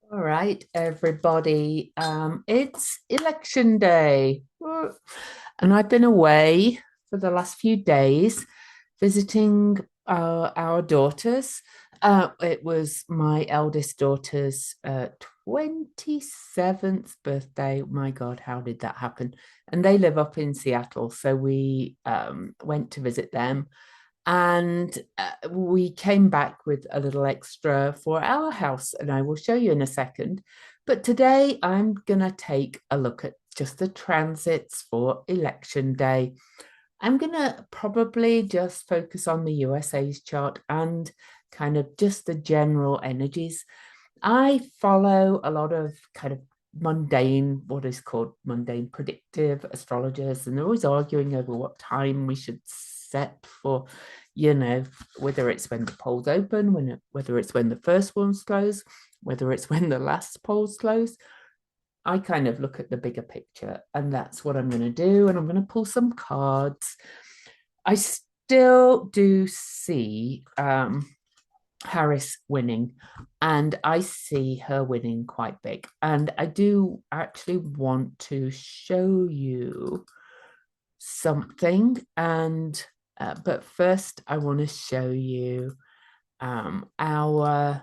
All right, everybody. It's election day. And I've been away for the last few days visiting our daughters. It was my eldest daughter's 27th birthday. My God, how did that happen? And they live up in Seattle, so we went to visit them. And we came back with a little extra for our house, and I will show you in a second. But today I'm going to take a look at just the transits for election day. I'm going to probably just focus on the USA's chart and kind of just the general energies. I follow a lot of kind of mundane, what is called mundane predictive astrologers, and they're always arguing over what time we should set for, you know, whether it's when the polls open, whether it's when the first ones close, whether it's when the last polls close. I kind of look at the bigger picture, and that's what I'm going to do. And I'm going to pull some cards. I still do see Harris winning, and I see her winning quite big. And I do actually want to show you something. And but first, I want to show you our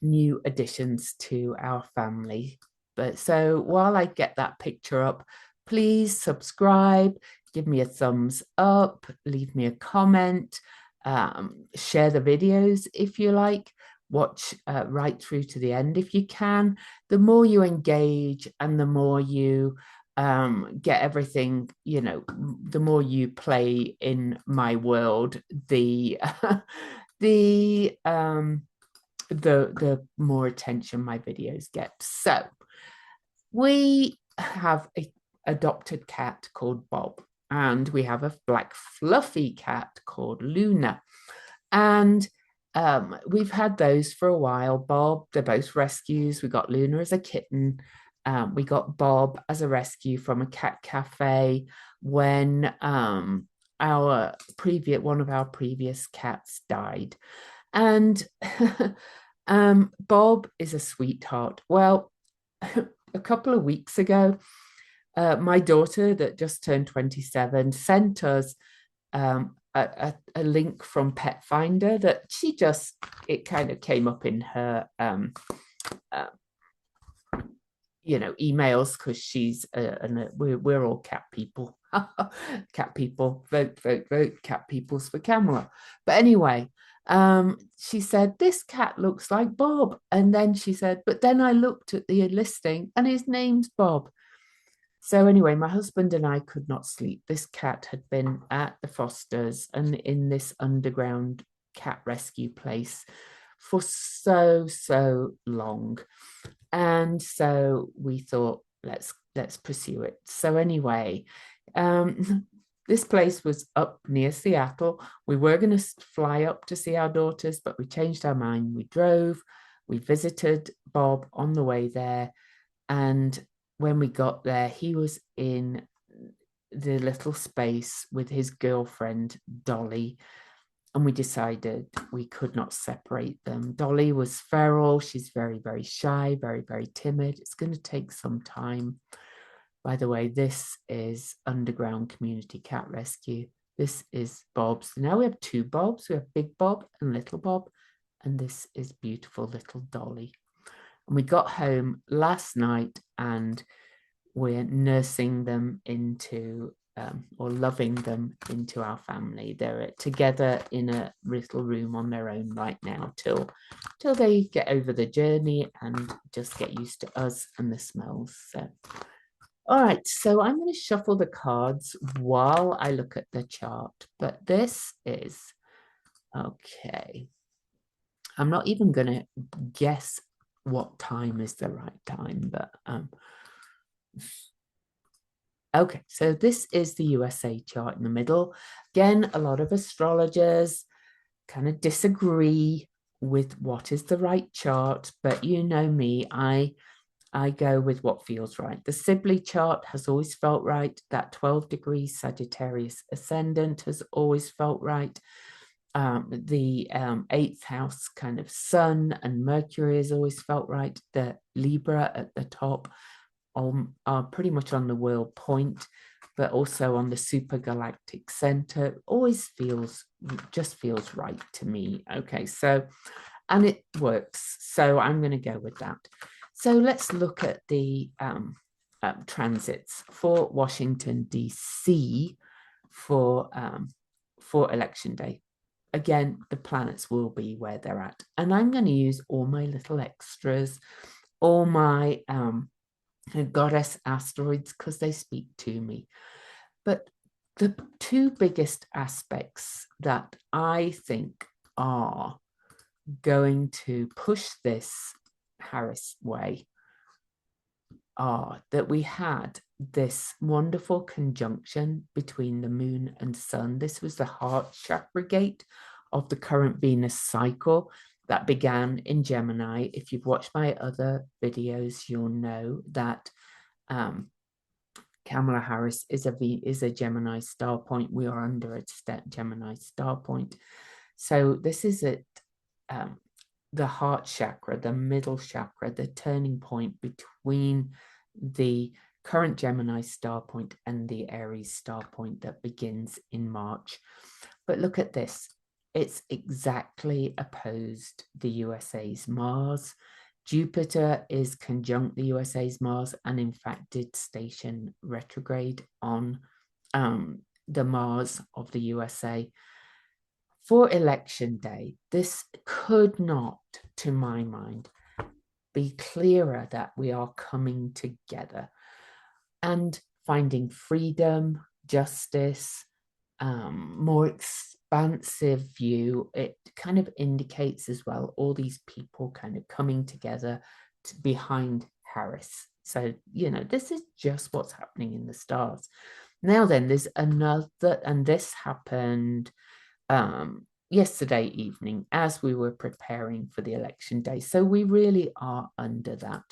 new additions to our family. But so while I get that picture up, please subscribe, give me a thumbs up, leave me a comment, share the videos if you like, watch right through to the end if you can. The more you engage and the more you get everything, you know, the more you play in my world, the the more attention my videos get. So we have a adopted cat called Bob, and we have a black fluffy cat called Luna. And we've had those for a while. Bob, they're both rescues. We got Luna as a kitten. We got Bob as a rescue from a cat cafe when our previous one of our previous cats died. And Bob is a sweetheart. Well, a couple of weeks ago, my daughter that just turned 27 sent us a link from Pet Finder that it kind of came up in her, uh, emails because she's, we're all cat people. Cat people, vote, vote, vote, cat peoples for Camilla. But anyway, she said, this cat looks like Bob. And then she said, but then I looked at the listing and his name's Bob. So anyway, my husband and I could not sleep. This cat had been at the Fosters and in this underground cat rescue place for so long. And so we thought, let's pursue it. So anyway, this place was up near Seattle. We were going to fly up to see our daughters, but we changed our mind. We drove, we visited Bob on the way there. And when we got there, he was in the little space with his girlfriend, Dolly. And we decided we could not separate them. Dolly was feral. She's very shy, very timid. It's going to take some time. By the way, this is Underground Community Cat Rescue. This is Bob's. Now we have two Bobs. We have Big Bob and Little Bob. And this is beautiful little Dolly. And we got home last night and we're nursing them into or loving them into our family. They're together in a little room on their own right now till they get over the journey and just get used to us and the smells. So, all right, so I'm going to shuffle the cards while I look at the chart. But this is okay. I'm not even going to guess what time is the right time, but okay, so this is the USA chart in the middle. Again, a lot of astrologers kind of disagree with what is the right chart, but you know me, I go with what feels right. The Sibley chart has always felt right. That 12 degrees Sagittarius ascendant has always felt right. The eighth house kind of Sun and Mercury has always felt right. The Libra at the top are pretty much on the world point, but also on the supergalactic center. Always just feels right to me. Okay, so, and it works. So I'm going to go with that. So let's look at the transits for Washington, D.C. for election day. Again, the planets will be where they're at. And I'm going to use all my little extras, all my goddess asteroids, because they speak to me. But the two biggest aspects that I think are going to push this Harris way are that we had this wonderful conjunction between the moon and sun. This was the heart chakra gate of the current Venus cycle that began in Gemini. If you've watched my other videos, you'll know that Kamala Harris is a Gemini star point. We are under a Gemini star point. So this is at the heart chakra, the middle chakra, the turning point between the current Gemini star point and the Aries star point that begins in March. But look at this. It's exactly opposed the USA's Mars. Jupiter is conjunct the USA's Mars and in fact did station retrograde on the Mars of the USA. For election day, this could not, to my mind, be clearer that we are coming together and finding freedom, justice, more expansive view. It kind of indicates as well all these people kind of coming together behind Harris. So, you know, this is just what's happening in the stars. Now then, there's another, and this happened yesterday evening as we were preparing for the election day. So we really are under that.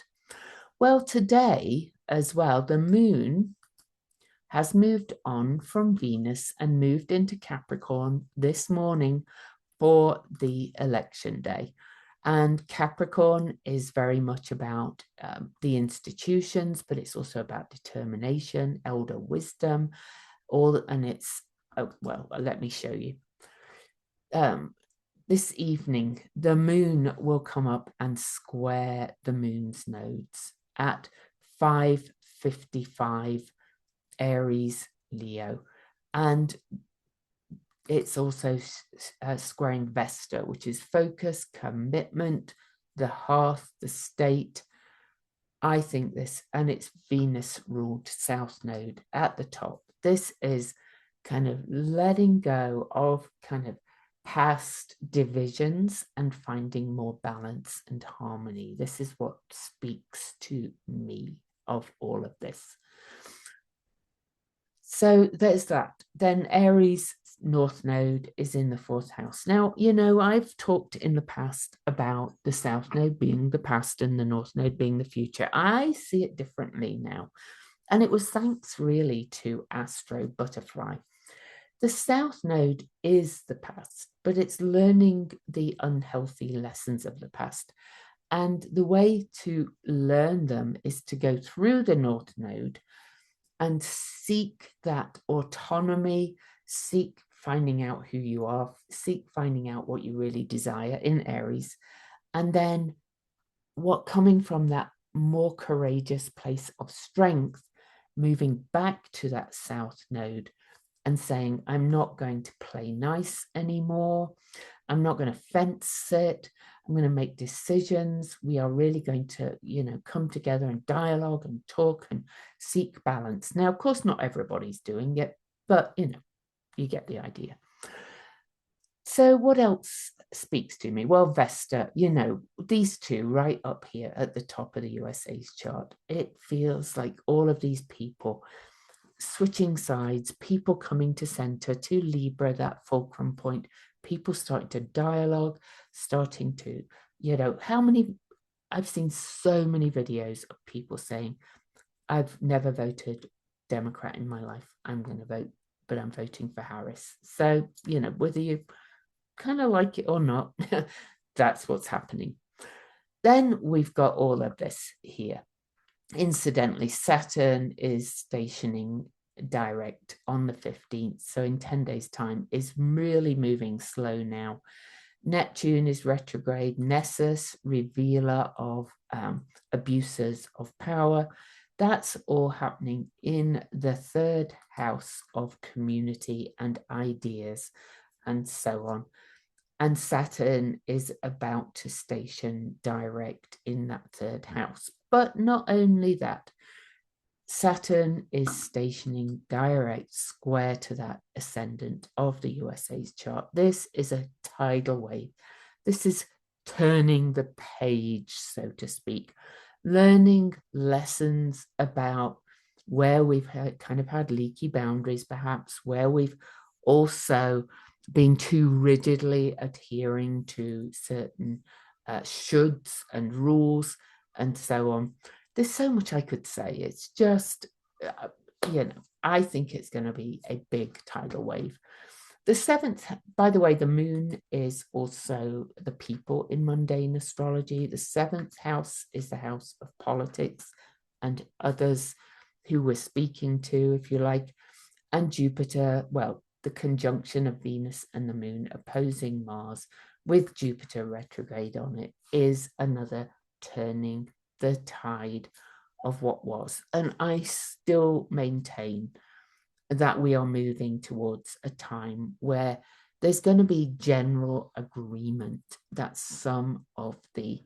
Well, today as well, the moon has moved on from Venus and moved into Capricorn this morning for the election day. And Capricorn is very much about the institutions, but it's also about determination, elder wisdom, and it's, oh, well, let me show you. This evening, the moon will come up and square the moon's nodes at 5:55 Aries Leo. And it's also squaring Vesta, which is focus, commitment, the hearth, the state. I think this, and it's Venus ruled South Node at the top. This is kind of letting go of kind of past divisions and finding more balance and harmony. This is what speaks to me of all of this. So there's that. Then Aries North Node is in the fourth house. Now, you know, I've talked in the past about the South Node being the past and the North Node being the future. I see it differently now. And it was thanks really to Astro Butterfly. The South Node is the past, but it's learning the unhealthy lessons of the past. And the way to learn them is to go through the North Node and seek that autonomy, seek finding out who you are, seek finding out what you really desire in Aries. And then what coming from that more courageous place of strength, moving back to that South Node and saying, I'm not going to play nice anymore. I'm not going to fence it. I'm going to make decisions. We are really going to, you know, come together and dialogue and talk and seek balance. Now, of course, not everybody's doing it, but, you know, you get the idea. So what else speaks to me? Well, Vesta, you know, these two right up here at the top of the USA's chart, it feels like all of these people switching sides, people coming to center, to Libra, that fulcrum point, people starting to dialogue, starting to, you know, I've seen so many videos of people saying, I've never voted Democrat in my life. I'm going to vote, but I'm voting for Harris. So, you know, whether you kind of like it or not, that's what's happening. Then we've got all of this here. Incidentally, Saturn is stationing direct on the 15th. So in 10 days' time, is really moving slow now. Neptune is retrograde, Nessus, revealer of abuses of power. That's all happening in the third house of community and ideas and so on. And Saturn is about to station direct in that third house. But not only that, Saturn is stationing direct square to that ascendant of the USA's chart. This is a tidal wave. This is turning the page, so to speak, learning lessons about where we've had leaky boundaries, perhaps, where we've also been too rigidly adhering to certain shoulds and rules and so on. There's so much I could say. It's just, I think it's going to be a big tidal wave. The 7th, by the way, the moon is also the people in mundane astrology. The 7th house is the house of politics and others who we're speaking to, if you like. And Jupiter, well, the conjunction of Venus and the moon opposing Mars with Jupiter retrograde on it is another turning the tide of what was. And I still maintain that we are moving towards a time where there's going to be general agreement that some of the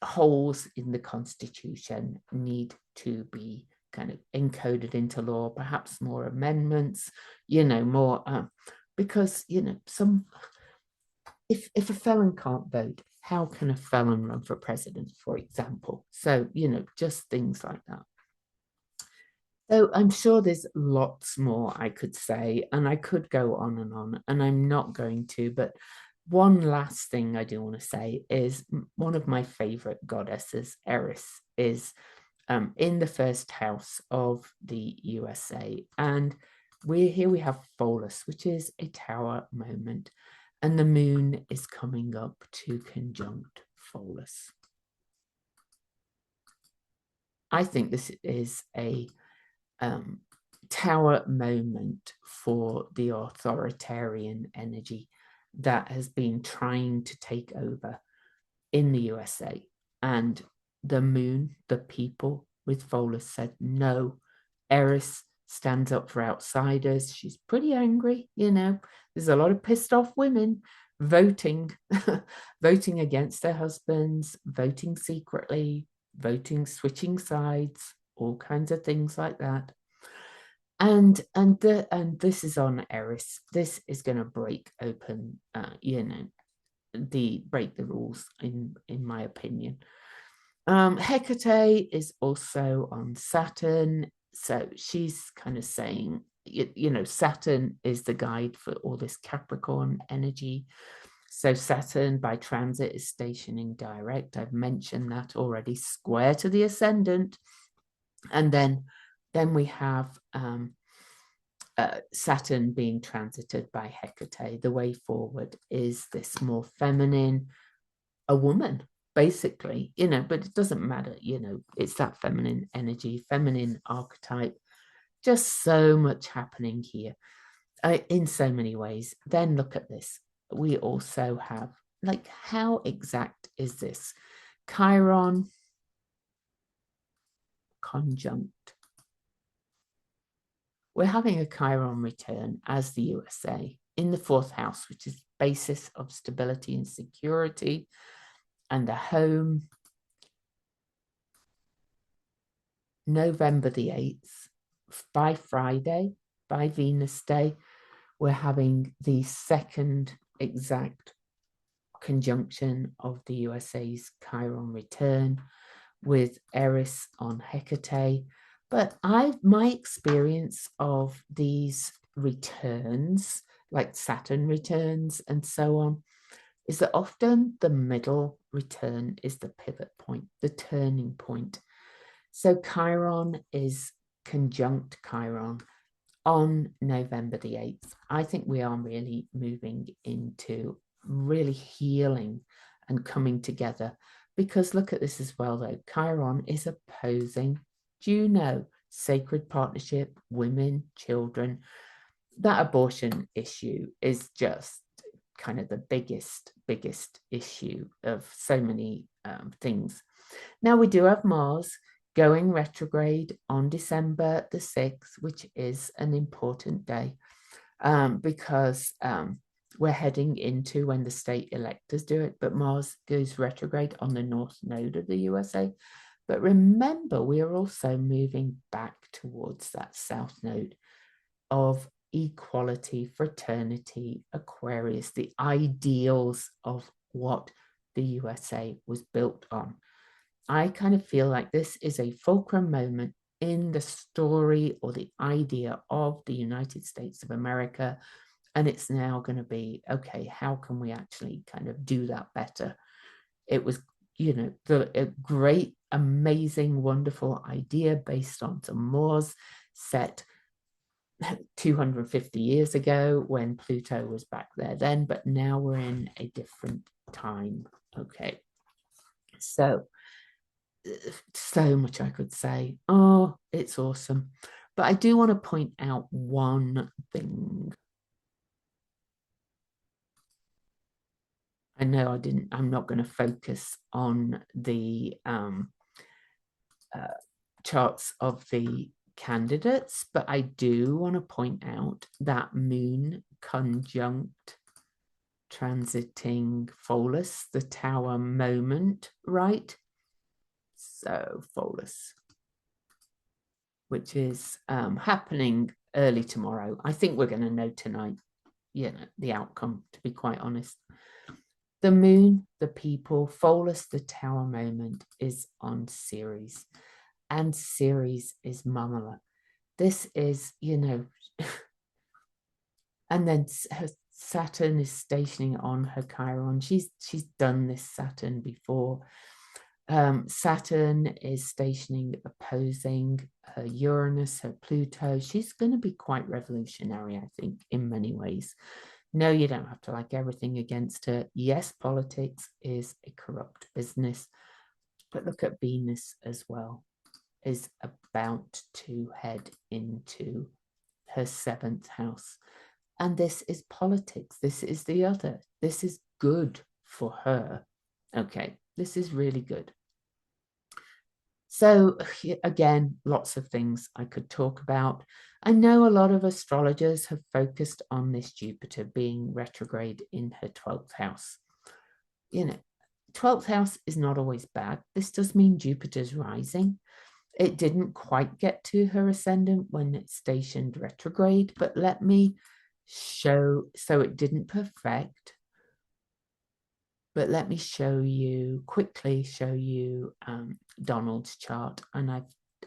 holes in the Constitution need to be kind of encoded into law, perhaps more amendments, more, because, if a felon can't vote, how can a felon run for president, for example? So, just things like that. So I'm sure there's lots more I could say, and I could go on, and I'm not going to, but one last thing I do want to say is one of my favorite goddesses, Eris, is in the first house of the USA. And we have Pholus, which is a tower moment. And the moon is coming up to conjunct Pholus. I think this is a tower moment for the authoritarian energy that has been trying to take over in the USA. And the moon, the people with Pholus said, no. Eris stands up for outsiders. She's pretty angry, There's a lot of pissed off women voting, voting against their husbands, voting secretly, voting, switching sides, all kinds of things like that. And this is on Eris. This is going to break open, break the rules in my opinion. Hecate is also on Saturn, so she's kind of saying, Saturn is the guide for all this Capricorn energy. So Saturn by transit is stationing direct. I've mentioned that already, square to the ascendant. And then we have Saturn being transited by Hecate. The way forward is this more feminine, a woman, basically, but it doesn't matter, it's that feminine energy, feminine archetype, just so much happening here in so many ways. Then look at this. We also have, how exact is this? Chiron conjunct. We're having a Chiron return as the USA in the 4th house, which is basis of stability and security and the home. November the 8th, by Friday, by Venus Day, we're having the second exact conjunction of the USA's Chiron return with Eris on Hecate. But my experience of these returns, like Saturn returns and so on, is that often the middle return is the pivot point, the turning point. So Chiron is conjunct Chiron on November the 8th. I think we are really moving into really healing and coming together, because look at this as well, though. Chiron is opposing Juno, sacred partnership, women, children. That abortion issue is just kind of the biggest issue of so many things. Now we do have Mars going retrograde on December the 6th, which is an important day because we're heading into when the state electors do it, but Mars goes retrograde on the North Node of the USA. But remember, we are also moving back towards that South Node of equality, fraternity, Aquarius, the ideals of what the USA was built on. I kind of feel like this is a fulcrum moment in the story or the idea of the United States of America. And it's now going to be, okay, how can we actually kind of do that better? It was, a great, amazing, wonderful idea based on some Moors set 250 years ago when Pluto was back there then, but now we're in a different time. Okay. So much I could say. Oh, it's awesome. But I do want to point out one thing. I know I'm not going to focus on the charts of the candidates, but I do want to point out that Moon conjunct transiting Pholus, the Tower moment, right? So Pholus, which is happening early tomorrow. I think we're going to know tonight, the outcome, to be quite honest. The Moon, the people, Pholus, the Tower moment is on Ceres, and Ceres is Mamala. This is, and then Saturn is stationing on her Chiron. She's done this Saturn before. Saturn is stationing, opposing her Uranus, her Pluto. She's going to be quite revolutionary, I think, in many ways. No, you don't have to like everything against her. Yes, politics is a corrupt business, but look at Venus as well, is about to head into her 7th house. And this is politics. This is the other. This is good for her. Okay, this is really good. So again, lots of things I could talk about. I know a lot of astrologers have focused on this Jupiter being retrograde in her 12th house. 12th house is not always bad. This does mean Jupiter's rising. It didn't quite get to her ascendant when it stationed retrograde, but let me show, so it didn't perfect, but let me quickly show you Donald's chart. And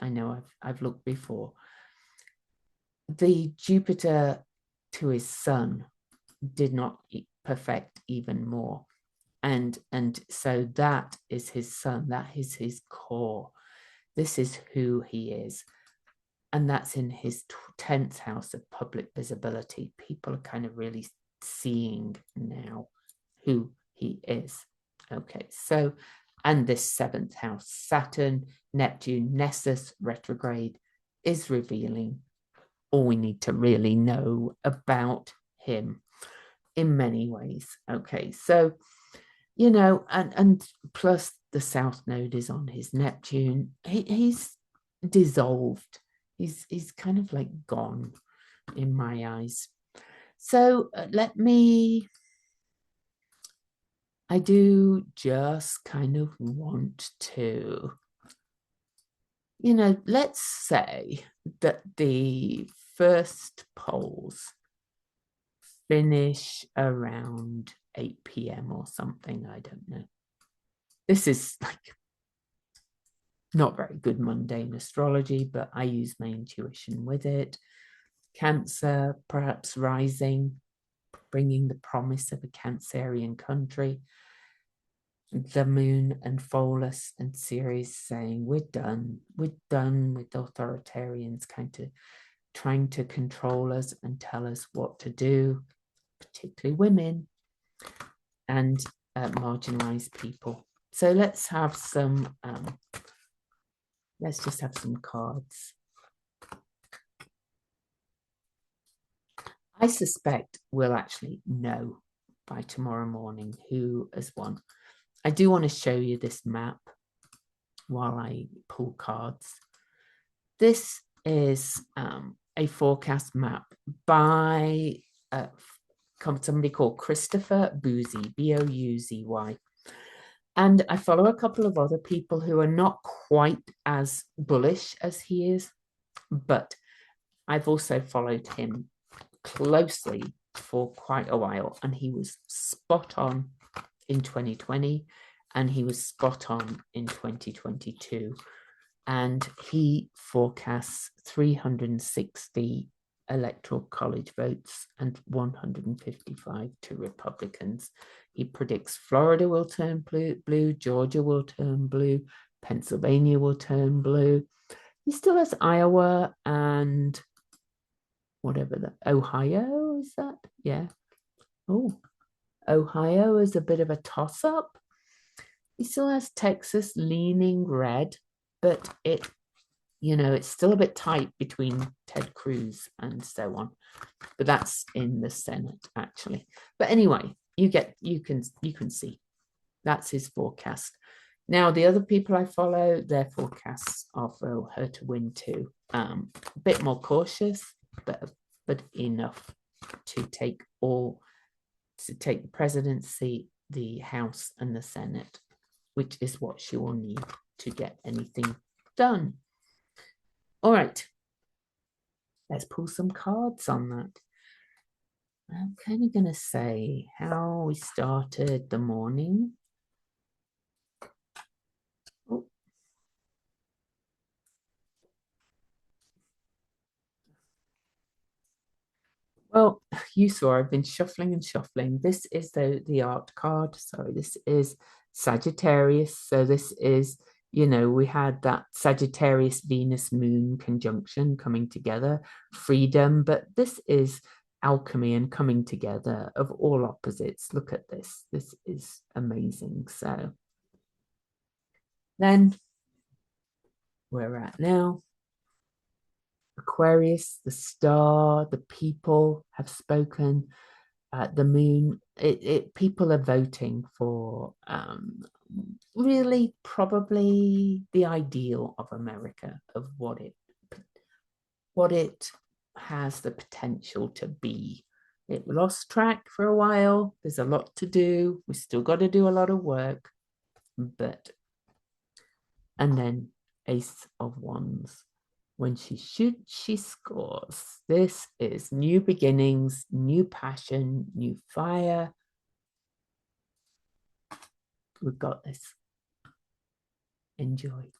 I know I've looked before. The Jupiter to his sun did not perfect even more. And so that is his sun, that is his core. This is who he is. And that's in his 10th house of public visibility. People are kind of really seeing now who he is. Okay, so, and this 7th house, Saturn, Neptune, Nessus retrograde, is revealing all we need to really know about him in many ways. Okay, so, and plus the South Node is on his Neptune. He's dissolved. He's kind of like gone in my eyes. So I do just kind of want to, let's say that the first polls finish around 8 p.m. or something. I don't know. This is like not very good mundane astrology, but I use my intuition with it. Cancer, perhaps rising, bringing the promise of a Cancerian country. The Moon and Pholus and Ceres saying, we're done with authoritarians kind of trying to control us and tell us what to do, particularly women and marginalized people. So let's have some, let's just have some cards. I suspect we'll actually know by tomorrow morning who has won. I do want to show you this map while I pull cards. This is a forecast map by somebody called Christopher Bouzy, B-O-U-Z-Y. And I follow a couple of other people who are not quite as bullish as he is, but I've also followed him closely for quite a while, and he was spot on in 2020 and he was spot on in 2022, and he forecasts 360 electoral college votes and 155 to Republicans. He predicts Florida will turn blue, Georgia will turn blue, Pennsylvania will turn blue. He still has Iowa and whatever that, Ohio, is that? Yeah. Oh, Ohio is a bit of a toss-up. He still has Texas leaning red, but it, you know, it's still a bit tight between Ted Cruz and so on. But that's in the Senate, actually. But anyway, you can see that's his forecast. Now, the other people I follow, their forecasts are for her to win too. A bit more cautious, but enough to take the presidency, the House, and the Senate, which is what she will need to get anything done. All right, let's pull some cards on that. I'm kind of going to say how we started the morning. Oh. Well, you saw I've been shuffling and shuffling. This is the art card. So this is Sagittarius. So this is, you know, we had that Sagittarius Venus Moon conjunction coming together, freedom, but this is alchemy and coming together of all opposites. Look at this. This is amazing. So then we're at now. Aquarius, the star, the people have spoken. The moon, people are voting for really probably the ideal of America, of what it has the potential to be. It lost track for a while. There's a lot to do. We still got to do a lot of work, but, and then Ace of Wands. When she shoots, she scores. This is new beginnings, new passion, new fire. We've got this. Enjoy.